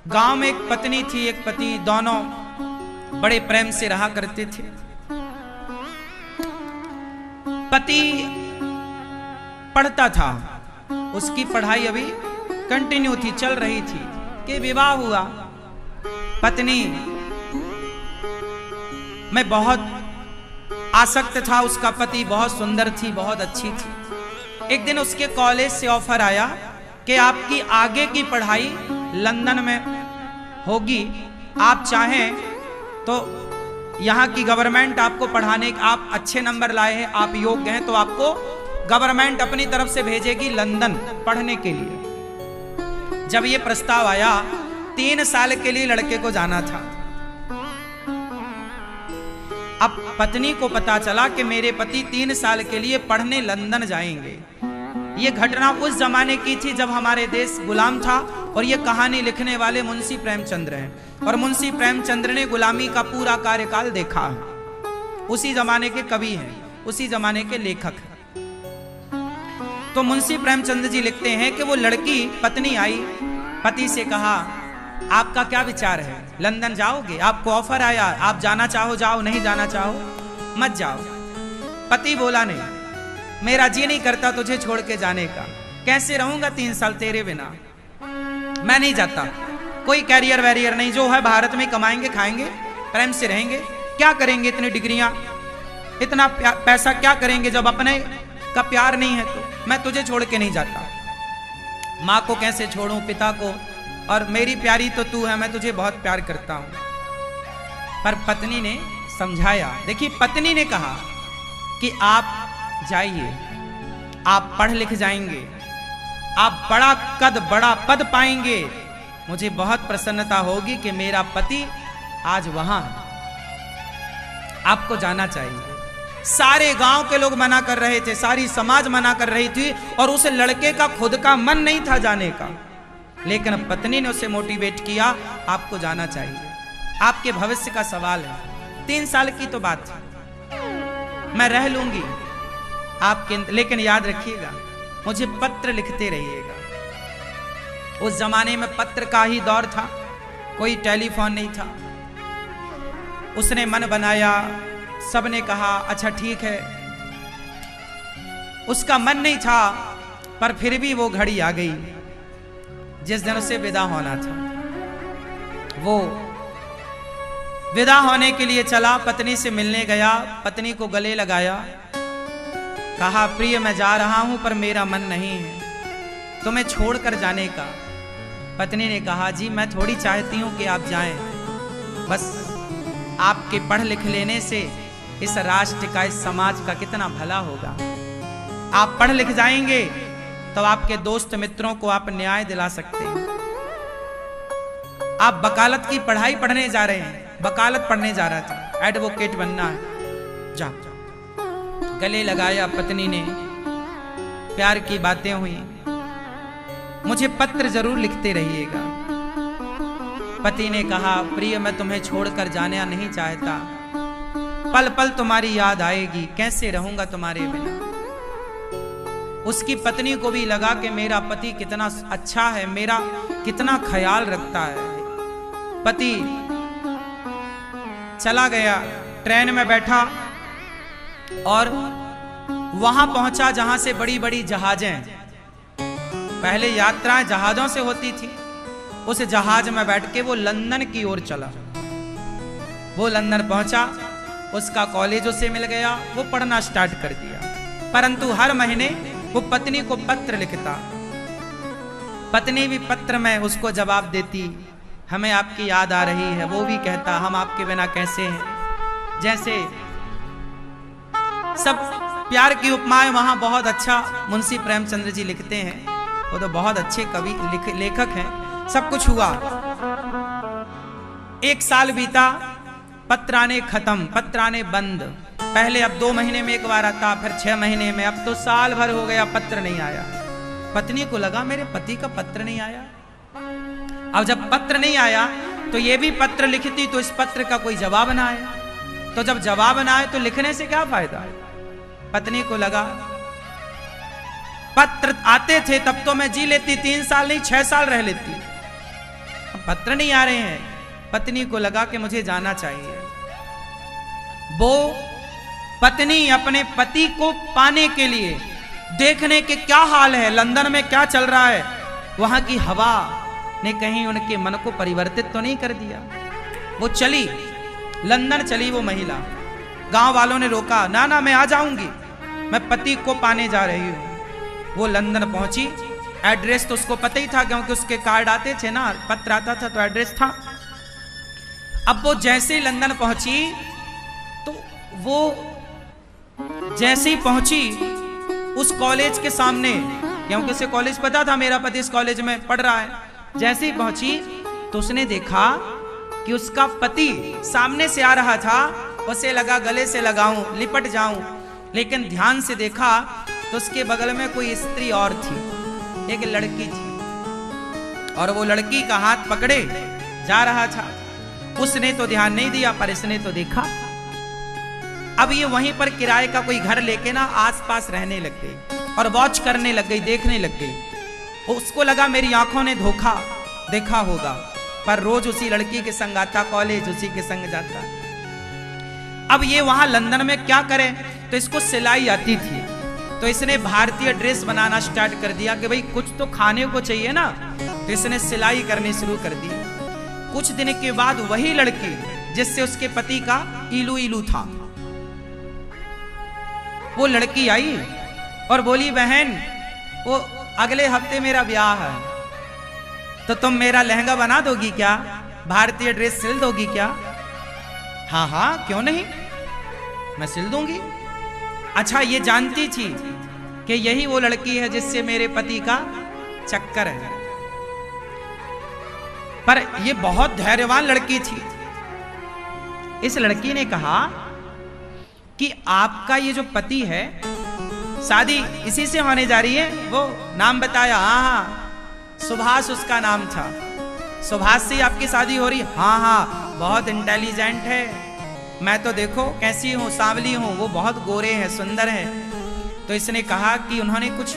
गांव में एक पत्नी थी, एक पति, दोनों बड़े प्रेम से रहा करते थे। पति पढ़ता था, उसकी पढ़ाई अभी कंटिन्यू थी, चल रही थी कि विवाह हुआ। पत्नी में बहुत आसक्त था, उसका पति बहुत सुंदर थी, बहुत अच्छी थी। एक दिन उसके कॉलेज से ऑफर आया कि आपकी आगे की पढ़ाई लंदन में होगी, आप चाहें तो यहाँ की गवर्नमेंट आपको पढ़ाने, आप अच्छे नंबर लाए हैं, आप योग्य हैं, तो आपको गवर्नमेंट अपनी तरफ से भेजेगी लंदन पढ़ने के लिए। जब ये प्रस्ताव आया, 3 साल के लिए लड़के को जाना था। अब पत्नी को पता चला कि मेरे पति 3 साल के लिए पढ़ने लंदन जाएंगे। ये घटना उस जमाने की थी जब हमारे देश गुलाम था, और ये कहानी लिखने वाले मुंशी प्रेमचंद्र हैं, और मुंशी प्रेमचंद्र ने गुलामी का पूरा कार्यकाल देखा है। उसी जमाने के कवि हैं, उसी जमाने के लेखक हैं। तो मुंशी प्रेमचंद्र जी लिखते हैं कि वो लड़की, पत्नी आई, पति से कहा, आपका क्या विचार है, लंदन जाओगे? आपको ऑफर आया, आप जाना चाहो जाओ, नहीं जाना चाहो मत जाओ। पति बोला, नहीं, मेरा जी नहीं करता तुझे छोड़ के जाने का। कैसे रहूंगा 3 साल तेरे बिना, मैं नहीं जाता। कोई कैरियर वैरियर नहीं, जो है भारत में कमाएंगे, खाएंगे, प्रेम से रहेंगे। क्या करेंगे इतनी डिग्रियां, इतना पैसा क्या करेंगे जब अपने का प्यार नहीं है? तो मैं तुझे छोड़ के नहीं जाता। माँ को कैसे छोड़ूं, पिता को, और मेरी प्यारी तो तू है, मैं तुझे बहुत प्यार करता हूं। पर पत्नी ने समझाया। देखिए, पत्नी ने कहा कि आप जाइए, आप पढ़ लिख जाएंगे, आप बड़ा कद, बड़ा पद पाएंगे, मुझे बहुत प्रसन्नता होगी कि मेरा पति आज वहां है, आपको जाना चाहिए। सारे गांव के लोग मना कर रहे थे, सारी समाज मना कर रही थी, और उस लड़के का खुद का मन नहीं था जाने का, लेकिन पत्नी ने उसे मोटिवेट किया, आपको जाना चाहिए, आपके भविष्य का सवाल है। 3 साल की तो बात है, मैं रह लूंगी आपके, लेकिन याद रखिएगा मुझे पत्र लिखते रहिएगा। उस जमाने में पत्र का ही दौर था, कोई टेलीफोन नहीं था। उसने मन बनाया, सबने कहा अच्छा ठीक है। उसका मन नहीं था, पर फिर भी वो घड़ी आ गई जिस दिन उसे विदा होना था। वो विदा होने के लिए चला, पत्नी से मिलने गया, पत्नी को गले लगाया, कहा, प्रिय मैं जा रहा हूं, पर मेरा मन नहीं है तुम्हें छोड़कर जाने का। पत्नी ने कहा, जी मैं थोड़ी चाहती हूं कि आप जाएं, बस आपके पढ़ लिख लेने से इस राष्ट्र का, इस समाज का कितना भला होगा। आप पढ़ लिख जाएंगे तो आपके दोस्त मित्रों को आप न्याय दिला सकते हैं। आप वकालत की पढ़ाई पढ़ने जा रहे हैं, वकालत पढ़ने जा रहा था, एडवोकेट बनना है, जा। गले लगाया पत्नी ने, प्यार की बातें हुई, मुझे पत्र जरूर लिखते रहिएगा। पति ने कहा, प्रिय मैं तुम्हें छोड़कर जाना नहीं चाहता, पल पल तुम्हारी याद आएगी, कैसे रहूंगा तुम्हारे बिना। उसकी पत्नी को भी लगा कि मेरा पति कितना अच्छा है, मेरा कितना ख्याल रखता है। पति चला गया, ट्रेन में बैठा और वहां पहुंचा जहां से बड़ी बड़ी जहाजें, पहले यात्राएं जहाजों से होती थी। उस जहाज में बैठ के वो लंदन की ओर चला। वो लंदन पहुंचा, उसका कॉलेज उसे मिल गया, वो पढ़ना स्टार्ट कर दिया। परंतु हर महीने वो पत्नी को पत्र लिखता, पत्नी भी पत्र में उसको जवाब देती, हमें आपकी याद आ रही है। वो भी कहता, हम आपके बिना कैसे हैं। जैसे सब प्यार की उपमाएं वहां बहुत अच्छा मुंशी प्रेमचंद्र जी लिखते हैं, वो तो बहुत अच्छे कवि लेखक हैं। सब कुछ हुआ, 1 साल बीता, पत्र आने खत्म, पत्र आने बंद। पहले अब 2 महीने में एक बार आता, फिर 6 महीने में, अब तो साल भर हो गया, पत्र नहीं आया। पत्नी को लगा मेरे पति का पत्र नहीं आया। अब जब पत्र नहीं आया तो ये भी पत्र लिखती तो इस पत्र का कोई जवाब ना आया, तो जब जवाब ना आए तो लिखने से क्या फायदा। पत्नी को लगा पत्र आते थे तब तो मैं जी लेती, 3 साल नहीं 6 साल रह लेती, अब पत्र नहीं आ रहे हैं। पत्नी को लगा कि मुझे जाना चाहिए। वो पत्नी अपने पति को पाने के लिए देखने के क्या हाल है, लंदन में क्या चल रहा है, वहां की हवा ने कहीं उनके मन को परिवर्तित तो नहीं कर दिया। वो चली, लंदन चली वो महिला। गांव वालों ने रोका, ना ना मैं आ जाऊंगी, मैं पति को पाने जा रही हूं। वो लंदन पहुंची। एड्रेस तो उसको पता ही था क्योंकि उसके कार्ड आते थे ना, पत्र आता था तो एड्रेस था। अब वो जैसे ही लंदन पहुंची तो वो जैसे ही पहुंची उस कॉलेज के सामने, क्योंकि उसे कॉलेज पता था मेरा पति इस कॉलेज में पढ़ रहा है। जैसे ही पहुंची तो उसने देखा कि उसका पति सामने से आ रहा था। उसे लगा गले से लगाऊं, लिपट जाऊं, लेकिन ध्यान से देखा तो उसके बगल में कोई स्त्री और थी, एक लड़की थी, और वो लड़की का हाथ पकड़े जा रहा था। उसने तो ध्यान नहीं दिया, पर इसने तो देखा। अब ये वहीं पर किराए का कोई घर लेके ना आसपास रहने लग गई और वॉच करने लग गई, देखने लग गई। उसको लगा मेरी आंखों ने धोखा देखा होगा, पर रोज उसी लड़की के संग आता, कॉलेज उसी के संग जाता। अब ये वहां लंदन में क्या करे, तो इसको सिलाई आती थी, तो इसने भारतीय ड्रेस बनाना स्टार्ट कर दिया कि भाई कुछ तो खाने को चाहिए ना, तो इसने सिलाई करनी शुरू कर दी। कुछ दिन के बाद वही लड़की जिससे उसके पति का इलू इलू था, वो लड़की आई और बोली, बहन वो अगले हफ्ते मेरा ब्याह है, तो तुम मेरा लहंगा बना दोगी क्या, भारतीय ड्रेस सिल दोगी क्या? हाँ हाँ क्यों नहीं, मैं सिल दूंगी। अच्छा ये जानती थी कि यही वो लड़की है जिससे मेरे पति का चक्कर है, पर ये बहुत धैर्यवान लड़की थी। इस लड़की ने कहा कि आपका ये जो पति है, शादी इसी से होने जा रही है। वो नाम बताया, हाँ हाँ सुभाष उसका नाम था, सुभाष से आपकी शादी हो रही है? हाँ हाँ बहुत इंटेलिजेंट है, मैं तो देखो कैसी हूँ, सांवली हूँ, वो बहुत गोरे हैं, सुंदर हैं। तो इसने कहा कि उन्होंने कुछ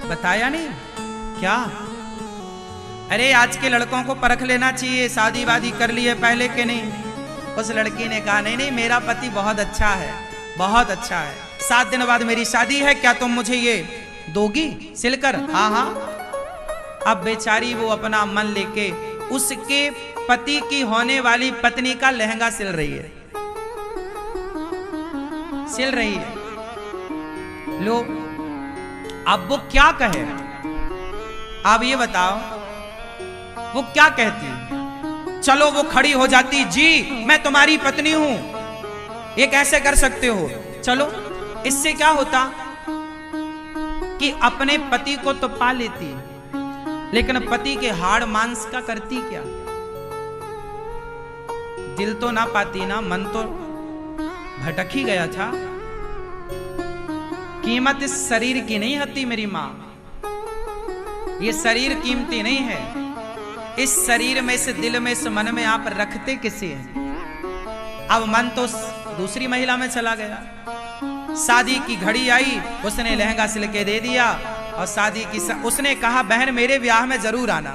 बताया नहीं क्या? अरे आज के लड़कों को परख लेना चाहिए, शादी वादी कर ली है पहले के नहीं। उस लड़की ने कहा, नहीं नहीं मेरा पति बहुत अच्छा है, बहुत अच्छा है, 7 दिन बाद मेरी शादी है, क्या तुम मुझे ये दोगी सिलकर? हाँ हाँ। अब बेचारी वो अपना मन लेके उसके पति की होने वाली पत्नी का लहंगा सिल रही है, सिल रही है। लो अब वो क्या कहे, आप ये बताओ वो क्या कहती? चलो वो खड़ी हो जाती, जी मैं तुम्हारी पत्नी हूं, ये कैसे कर सकते हो? चलो इससे क्या होता कि अपने पति को तो पा लेती, लेकिन पति के हाड़ मांस का करती क्या? दिल तो ना पाती ना, मन तो भटक ही गया था। कीमत इस शरीर की नहीं होती मेरी मां, ये शरीर कीमती नहीं है। इस शरीर में, इस दिल में, इस मन में आप रखते किसे हैं? अब मन तो दूसरी महिला में चला गया। शादी की घड़ी आई, उसने लहंगा सिल के दे दिया और शादी की उसने कहा, बहन मेरे ब्याह में जरूर आना।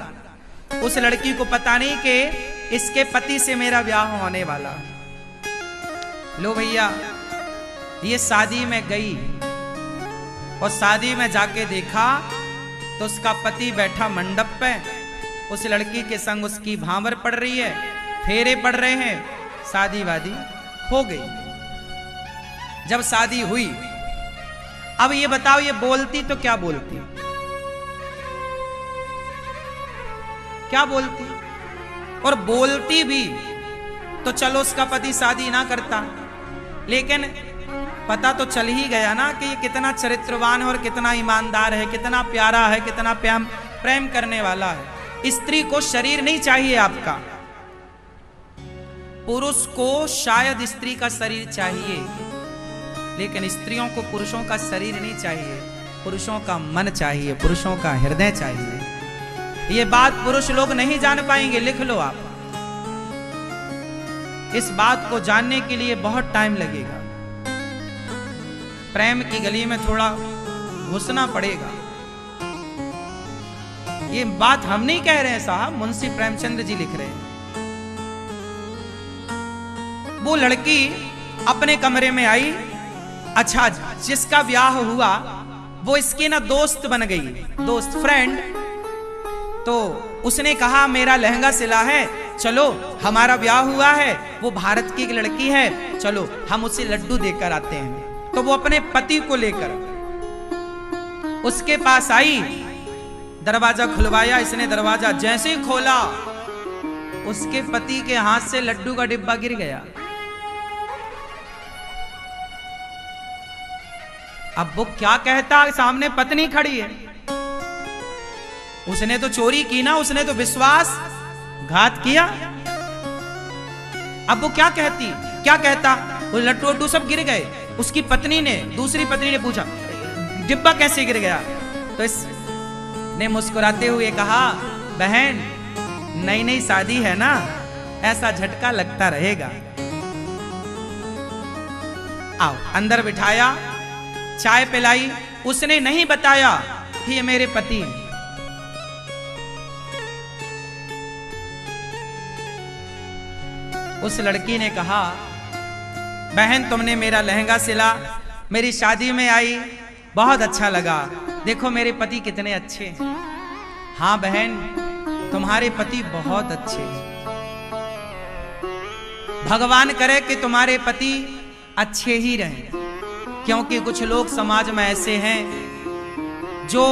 उस लड़की को पता नहीं कि इसके पति से मेरा ब्याह होने वाला। लो भैया ये शादी में गई और शादी में जाके देखा तो उसका पति बैठा मंडप पे, उस लड़की के संग उसकी भांवर पड़ रही है, फेरे पड़ रहे हैं, शादी वादी हो गई। जब शादी हुई, अब ये बताओ ये बोलती तो क्या बोलती, क्या बोलती? और बोलती भी तो चलो उसका पति शादी ना करता, लेकिन पता तो चल ही गया ना कि ये कितना चरित्रवान है और कितना ईमानदार है, कितना प्यारा है, कितना प्रेम करने वाला है। स्त्री को शरीर नहीं चाहिए आपका, पुरुष को शायद स्त्री का शरीर चाहिए, लेकिन स्त्रियों को पुरुषों का शरीर नहीं चाहिए, पुरुषों का मन चाहिए, पुरुषों का हृदय चाहिए। ये बात पुरुष लोग नहीं जान पाएंगे, लिख लो आप। इस बात को जानने के लिए बहुत टाइम लगेगा, प्रेम की गली में थोड़ा घुसना पड़ेगा। ये बात हम नहीं कह रहे हैं साहब, मुंशी प्रेमचंद्र जी लिख रहे हैं। वो लड़की अपने कमरे में आई, अच्छा जिसका ब्याह हुआ वो इसकी ना दोस्त बन गई, दोस्त फ्रेंड। तो उसने कहा मेरा लहंगा सिला है, चलो हमारा ब्याह हुआ है, वो भारत की एक लड़की है, चलो हम उसे लड्डू देकर आते हैं। तो वो अपने पति को लेकर उसके पास आई, दरवाजा खुलवाया इसने, दरवाजा जैसे ही खोला उसके पति के हाथ से लड्डू का डिब्बा गिर गया। अब वो क्या कहता, सामने पत्नी खड़ी है, उसने तो चोरी की ना, उसने तो विश्वासघात किया। अब वो क्या कहती, क्या कहता, वो लड्डू वड्डू सब गिर गए। उसकी पत्नी ने, दूसरी पत्नी ने पूछा डिब्बा कैसे गिर गया? तो इसने मुस्कुराते हुए कहा बहन नई नई शादी है ना, ऐसा झटका लगता रहेगा। आओ, अंदर बिठाया, चाय पिलाई। उसने नहीं बताया कि ये मेरे पति हैं। उस लड़की ने कहा बहन तुमने मेरा लहंगा सिला, मेरी शादी में आई, बहुत अच्छा लगा, देखो मेरे पति कितने अच्छे हैं। हाँ बहन तुम्हारे पति बहुत अच्छे हैं, भगवान करे कि तुम्हारे पति अच्छे ही रहें, क्योंकि कुछ लोग समाज में ऐसे हैं जो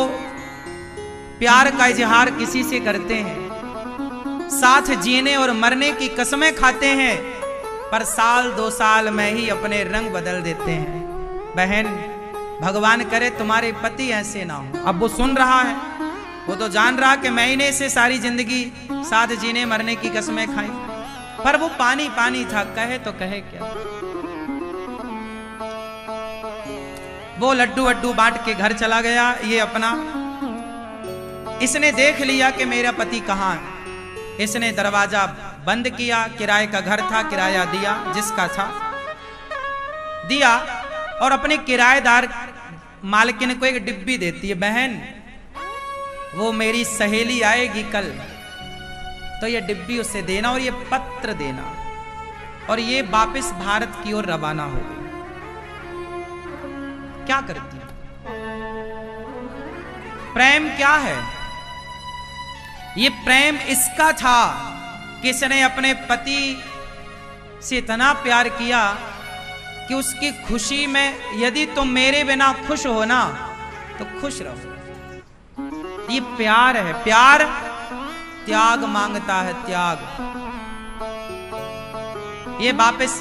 प्यार का इजहार किसी से करते हैं, साथ जीने और मरने की कसमें खाते हैं, पर साल 2 साल में ही अपने रंग बदल देते हैं। बहन भगवान करे तुम्हारे पति ऐसे ना हो। अब वो सुन रहा है, वो तो जान रहा कि मैंने से सारी जिंदगी साथ जीने मरने की कसमें खाई, पर वो पानी पानी था, कहे तो कहे क्या। वो लड्डू वड्डू बांट के घर चला गया। ये अपना इसने देख लिया कि मेरा पति कहाँ है। इसने दरवाजा बंद किया, किराए का घर था, किराया दिया, जिसका था दिया, और अपने किराएदार मालकिन को एक डिब्बी देती है, बहन वो मेरी सहेली आएगी कल, तो ये डिब्बी उसे देना और ये पत्र देना, और ये वापस भारत की ओर रवाना हो गई। क्या करती है? प्रेम क्या है? ये प्रेम इसका था कि इसने अपने पति से इतना प्यार किया कि उसकी खुशी में यदि तुम मेरे बिना खुश हो ना तो खुश रहो। ये प्यार है। प्यार त्याग मांगता है, त्याग। ये वापस,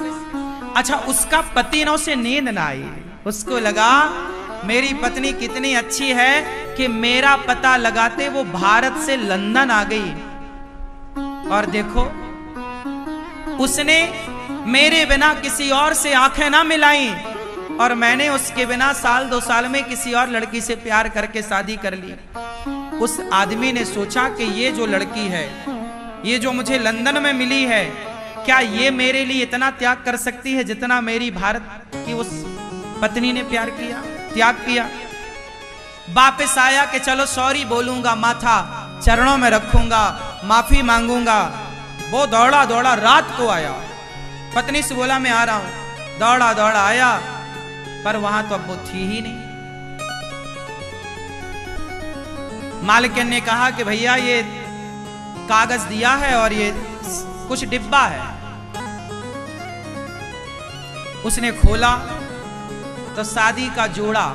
अच्छा उसका पति ना, उसे नींद ना आई, उसको लगा मेरी पत्नी कितनी अच्छी है कि मेरा पता लगाते वो भारत से लंदन आ गई, और देखो उसने मेरे बिना किसी और से आंखें ना मिलाई, और मैंने उसके बिना साल 2 साल में किसी और लड़की से प्यार करके शादी कर ली। उस आदमी ने सोचा कि ये जो लड़की है, ये जो मुझे लंदन में मिली है, क्या ये मेरे लिए इतना त्याग कर सकती है जितना मेरी भारत की उस पत्नी ने प्यार किया, त्याग किया। वापस आया कि चलो सॉरी बोलूंगा, माथा चरणों में रखूंगा, माफी मांगूंगा। वो दौड़ा दौड़ा रात को आया, पत्नी से बोला मैं आ रहा हूं, दौड़ा दौड़ा आया, पर वहां तो अब वो थी ही नहीं। मालिक ने कहा कि भैया ये कागज दिया है और ये कुछ डिब्बा है। उसने खोला तो शादी का जोड़ा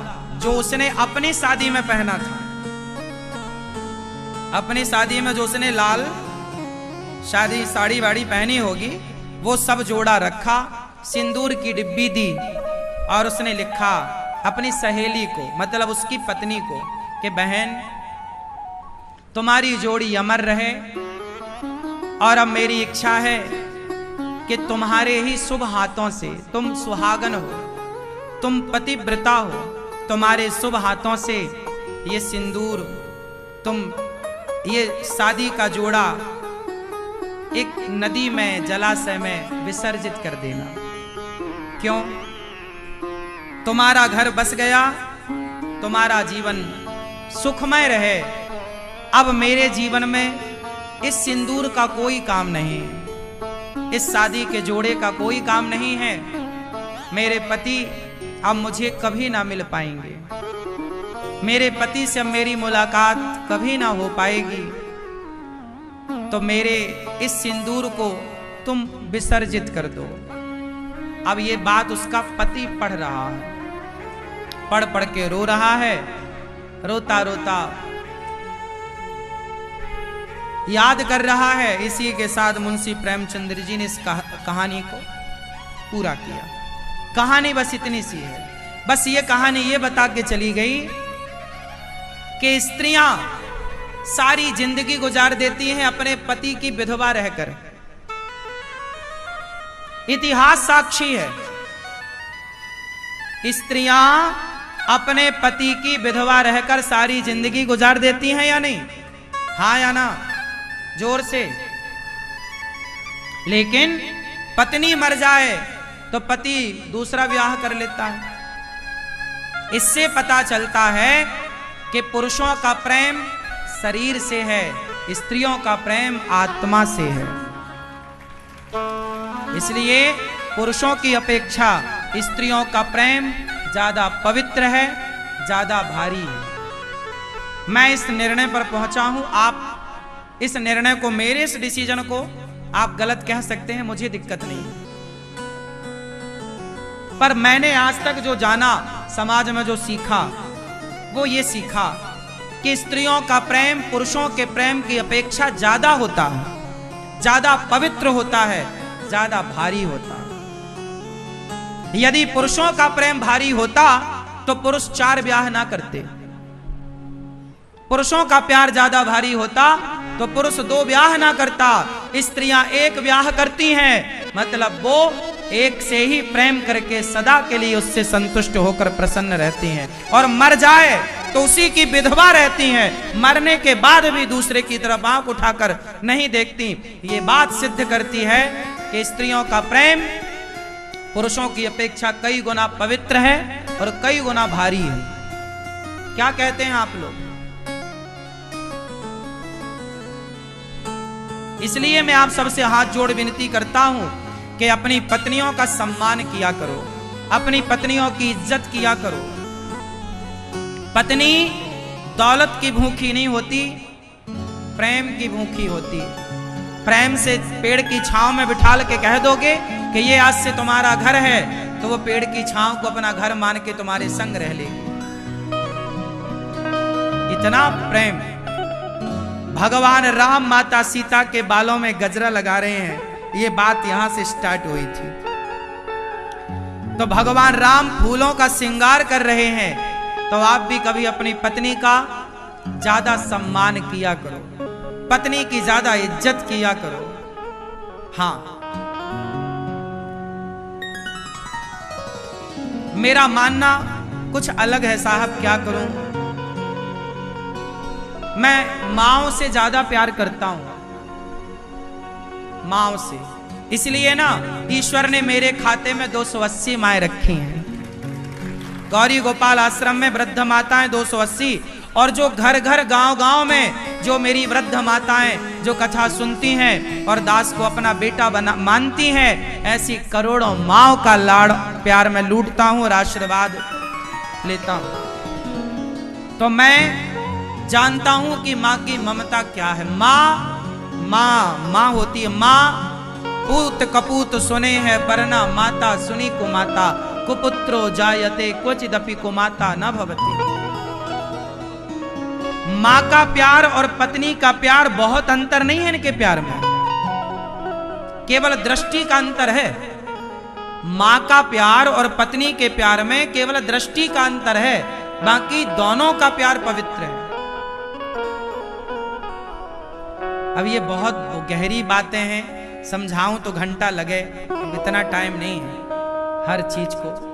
जो उसने अपनी शादी में पहना था, अपनी शादी में जो उसने लाल शादी साड़ी वाड़ी पहनी होगी, वो सब जोड़ा रखा, सिंदूर की डिब्बी दी, और उसने लिखा अपनी सहेली को, मतलब उसकी पत्नी को, कि बहन तुम्हारी जोड़ी अमर रहे, और अब मेरी इच्छा है कि तुम्हारे ही शुभ हाथों से, तुम सुहागन हो, तुम पतिव्रता हो, तुम्हारे शुभ हाथों से ये सिंदूर, तुम ये शादी का जोड़ा एक नदी में, जलाशय में विसर्जित कर देना। क्यों? तुम्हारा घर बस गया, तुम्हारा जीवन सुखमय रहे, अब मेरे जीवन में इस सिंदूर का कोई काम नहीं है, इस शादी के जोड़े का कोई काम नहीं है। मेरे पति अब मुझे कभी ना मिल पाएंगे, मेरे पति से मेरी मुलाकात कभी ना हो पाएगी, तो मेरे इस सिंदूर को तुम विसर्जित कर दो। अब ये बात उसका पति पढ़ रहा है, पढ़ पढ़ के रो रहा है। रोता रोता याद कर रहा है। इसी के साथ मुंशी प्रेमचंद्र जी ने इस कहानी को पूरा किया। कहानी बस इतनी सी है। बस ये कहानी ये बता के चली गई कि स्त्रियां सारी जिंदगी गुजार देती हैं अपने पति की विधवा रहकर। इतिहास साक्षी है, स्त्रियां अपने पति की विधवा रहकर सारी जिंदगी गुजार देती हैं या नहीं? हाँ या ना? जोर से। लेकिन पत्नी मर जाए तो पति दूसरा विवाह कर लेता है। इससे पता चलता है कि पुरुषों का प्रेम शरीर से है, स्त्रियों का प्रेम आत्मा से है। इसलिए पुरुषों की अपेक्षा स्त्रियों का प्रेम ज्यादा पवित्र है, ज्यादा भारी है। मैं इस निर्णय पर पहुंचा हूं। आप इस निर्णय को, मेरे इस डिसीजन को आप गलत कह सकते हैं, मुझे दिक्कत नहीं, पर मैंने आज तक जो जाना, समाज में जो सीखा, वो ये सीखा कि स्त्रियों का प्रेम पुरुषों के प्रेम की अपेक्षा ज्यादा होता है, ज्यादा पवित्र होता है, ज्यादा भारी होता है। यदि पुरुषों का प्रेम भारी होता तो पुरुष 4 ब्याह ना करते। पुरुषों का प्यार ज्यादा भारी होता तो पुरुष 2 ब्याह ना करता। स्त्रियां 1 ब्याह करती हैं, मतलब वो एक से ही प्रेम करके सदा के लिए उससे संतुष्ट होकर प्रसन्न रहती हैं, और मर जाए तो उसी की विधवा रहती हैं। मरने के बाद भी दूसरे की तरफ आंख उठाकर नहीं देखती। ये बात सिद्ध करती है कि स्त्रियों का प्रेम पुरुषों की अपेक्षा कई गुना पवित्र है और कई गुना भारी है। क्या कहते हैं आप लोग? इसलिए मैं आप सबसे हाथ जोड़ विनती करता हूं कि अपनी पत्नियों का सम्मान किया करो, अपनी पत्नियों की इज्जत किया करो। पत्नी दौलत की भूखी नहीं होती, प्रेम की भूखी होती। प्रेम से पेड़ की छांव में बिठाल के कह दोगे कि ये आज से तुम्हारा घर है, तो वो पेड़ की छांव को अपना घर मान के तुम्हारे संग रह लेगी। इतना प्रेम। भगवान राम माता सीता के बालों में गजरा लगा रहे हैं, ये बात यहां से स्टार्ट हुई थी। तो भगवान राम फूलों का श्रृंगार कर रहे हैं, तो आप भी कभी अपनी पत्नी का ज्यादा सम्मान किया करो, पत्नी की ज्यादा इज्जत किया करो। हां, मेरा मानना कुछ अलग है साहब, क्या करूं? मैं माओ से ज्यादा प्यार करता हूं, माओ से। इसलिए ना ईश्वर ने मेरे खाते में 280 माएँ रखी हैं। गौरी गोपाल आश्रम में वृद्ध माताएं 280, और जो घर घर गांव गांव में जो मेरी वृद्ध माताएं जो कथा सुनती हैं और दास को अपना बेटा मानती हैं, ऐसी करोड़ों माओ का लाड़ प्यार में लूटता हूं और आशीर्वाद लेता हूं। तो मैं जानता हूं कि माँ की ममता क्या है। माँ होती है। माँ पूत कपूत सुने है परना, माता सुनी कुमाता, कुपुत्रो जायते क्वचिदपि कुमाता न भवति। माँ का प्यार और पत्नी का प्यार बहुत अंतर नहीं है इनके प्यार में, केवल दृष्टि का अंतर है। माँ का प्यार और पत्नी के प्यार में केवल दृष्टि का अंतर है, बाकी दोनों का प्यार पवित्र है। अब ये बहुत गहरी बातें हैं, समझाऊं तो घंटा लगे, इतना टाइम नहीं है हर चीज को।